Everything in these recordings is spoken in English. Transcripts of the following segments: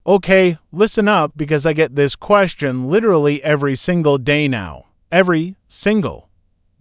Okay, listen up because I get this question literally every single day now. Every single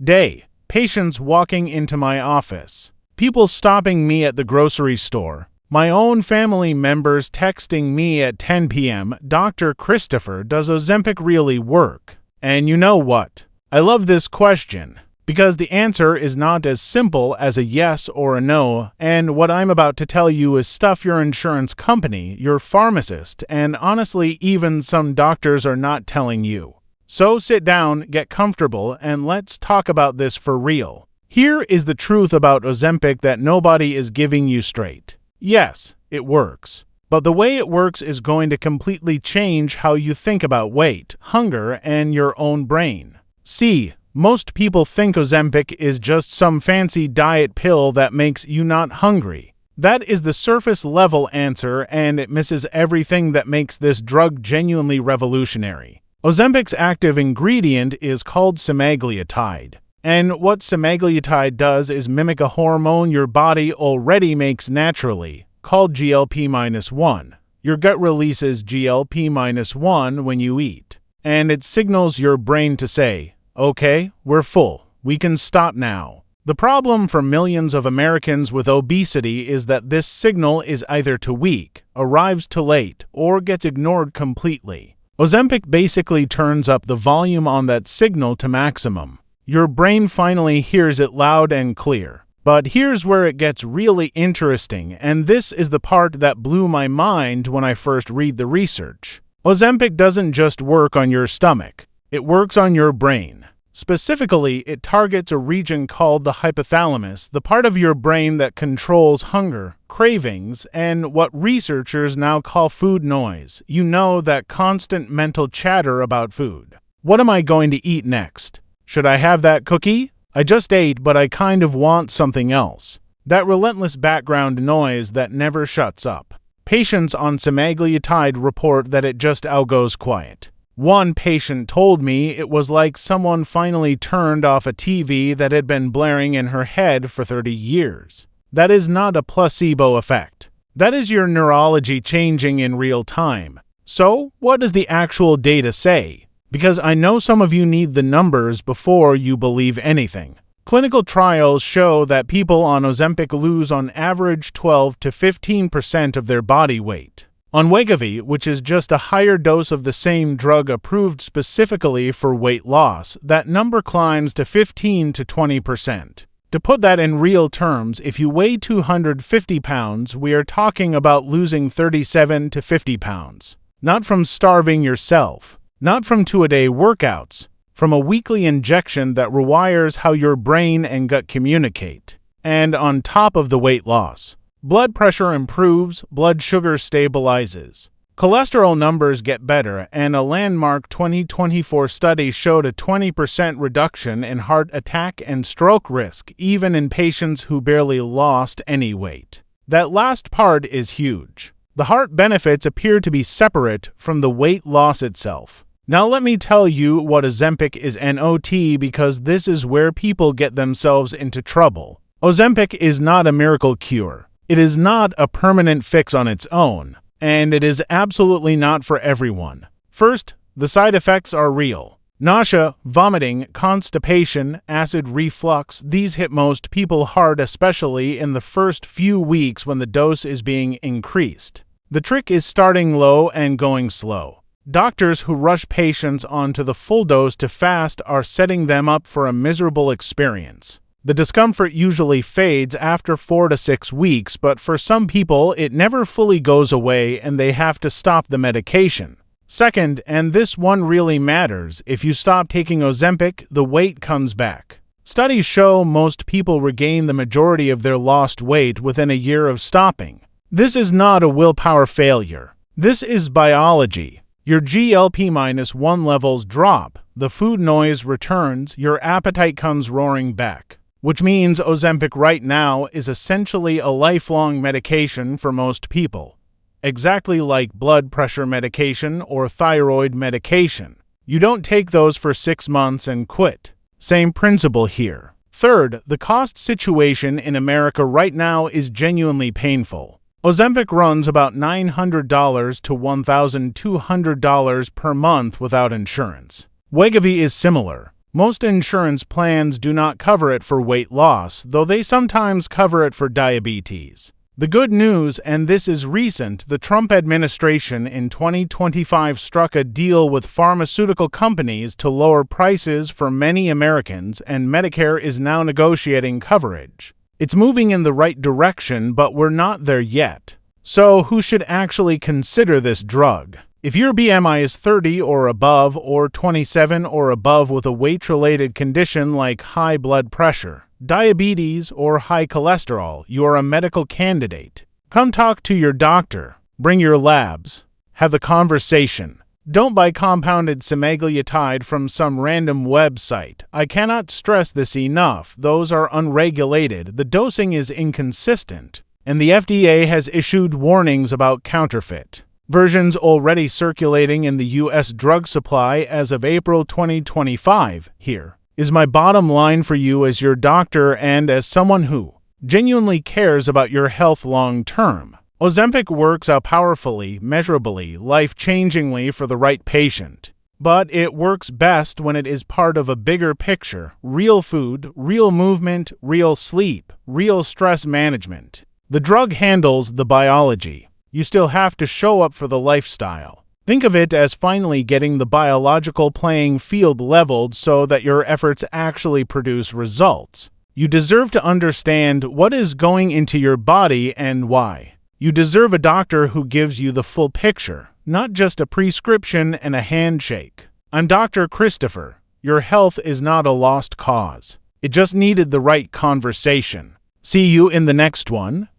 day. Patients walking into my office. People stopping me at the grocery store. My own family members texting me at 10 p.m. Dr. Cristopher, does Ozempic really work? And you know what? I love this question because the answer is not as simple as a yes or a no, and what I'm about to tell you is stuff your insurance company, your pharmacist, and honestly even some doctors are not telling you. So sit down, get comfortable, and let's talk about this for real. Here is the truth about Ozempic that nobody is giving you straight. Yes, it works. But the way it works is going to completely change how you think about weight, hunger, and your own brain. See, most people think Ozempic is just some fancy diet pill that makes you not hungry. That is the surface-level answer, and it misses everything that makes this drug genuinely revolutionary. Ozempic's active ingredient is called Semaglutide. And what Semaglutide does is mimic a hormone your body already makes naturally, called GLP-1. Your gut releases GLP-1 when you eat, and it signals your brain to say, okay, we're full. We can stop now. The problem for millions of Americans with obesity is that this signal is either too weak, arrives too late, or gets ignored completely. Ozempic basically turns up the volume on that signal to maximum. Your brain finally hears it loud and clear. But here's where it gets really interesting, and this is the part that blew my mind when I first read the research. Ozempic doesn't just work on your stomach. It works on your brain. Specifically, it targets a region called the hypothalamus, the part of your brain that controls hunger, cravings, and what researchers now call food noise. You know, that constant mental chatter about food. What am I going to eat next? Should I have that cookie? I just ate, but I kind of want something else. That relentless background noise that never shuts up. Patients on Semaglutide report that it just outgoes quiet. One patient told me it was like someone finally turned off a TV that had been blaring in her head for 30 years. That is not a placebo effect. That is your neurology changing in real time. So, what does the actual data say? Because I know some of you need the numbers before you believe anything. Clinical trials show that people on Ozempic lose on average 12 to 15% of their body weight. On Wegovy, which is just a higher dose of the same drug approved specifically for weight loss, that number climbs to 15 to 20%. To put that in real terms, if you weigh 250 pounds, we are talking about losing 37 to 50 pounds. Not from starving yourself. Not from two-a-day workouts, from a weekly injection that rewires how your brain and gut communicate. And on top of the weight loss, blood pressure improves, blood sugar stabilizes. Cholesterol numbers get better, and a landmark 2024 study showed a 20% reduction in heart attack and stroke risk, even in patients who barely lost any weight. That last part is huge. The heart benefits appear to be separate from the weight loss itself. Now let me tell you what Ozempic is not, because this is where people get themselves into trouble. Ozempic is not a miracle cure. It is not a permanent fix on its own, and it is absolutely not for everyone. First, the side effects are real. Nausea, vomiting, constipation, acid reflux, these hit most people hard, especially in the first few weeks when the dose is being increased. The trick is starting low and going slow. Doctors who rush patients onto the full dose too fast are setting them up for a miserable experience. The discomfort usually fades after 4 to 6 weeks, but for some people it never fully goes away and they have to stop the medication. Second, and this one really matters, if you stop taking Ozempic, the weight comes back. Studies show most people regain the majority of their lost weight within a year of stopping. This is not a willpower failure. This is biology. Your GLP-1 levels drop, the food noise returns, your appetite comes roaring back. Which means Ozempic right now is essentially a lifelong medication for most people. Exactly like blood pressure medication or thyroid medication. You don't take those for 6 months and quit. Same principle here. Third, the cost situation in America right now is genuinely painful. Ozempic runs about $900 to $1,200 per month without insurance. Wegovy is similar. Most insurance plans do not cover it for weight loss, though they sometimes cover it for diabetes. The good news, and this is recent, the Trump administration in 2025 struck a deal with pharmaceutical companies to lower prices for many Americans, and Medicare is now negotiating coverage. It's moving in the right direction, but we're not there yet. So, who should actually consider this drug? If your BMI is 30 or above, or 27 or above with a weight-related condition like high blood pressure, diabetes, or high cholesterol, you are a medical candidate. Come talk to your doctor. Bring your labs. Have the conversation. Don't buy compounded Semaglutide from some random website. I cannot stress this enough. Those are unregulated, the dosing is inconsistent, and the FDA has issued warnings about counterfeit versions already circulating in the U.S. drug supply as of April 2025. Here is my bottom line for you as your doctor and as someone who genuinely cares about your health long term. Ozempic works out powerfully, measurably, life-changingly for the right patient. But it works best when it is part of a bigger picture: real food, real movement, real sleep, real stress management. The drug handles the biology. You still have to show up for the lifestyle. Think of it as finally getting the biological playing field leveled so that your efforts actually produce results. You deserve to understand what is going into your body and why. You deserve a doctor who gives you the full picture, not just a prescription and a handshake. I'm Dr. Cristopher. Your health is not a lost cause. It just needed the right conversation. See you in the next one.